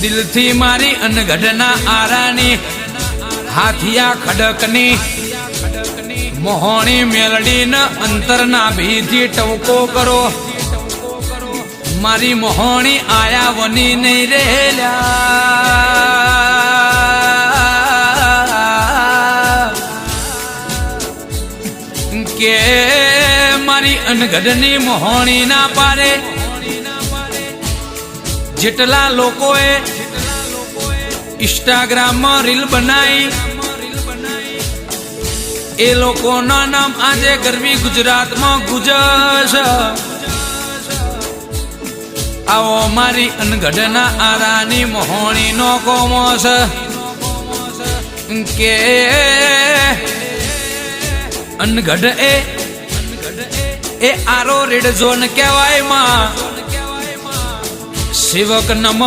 દિલથી મારી અનગઢના આરાની હાથિયા ખડકની મોહણી મેલડીને અંતરના ભીથી ટવકો કરો મારી મોહણી આયા વની નહીં રહેલા કે મારી અનગઢની મોહણી ના પારે જેટલા લોકોએ ઇન્સ્ટાગ્રામમાં રીલ બનાવી એ લોકોના નામ આજે ગરવી ગુજરાતમાં ગુજશ આવો મારી અનગઢના આરાની મોહણીનો કોમોસ કે અનગઢ એ આરો રેડ ઝોન કહેવાય માં સેવક નમ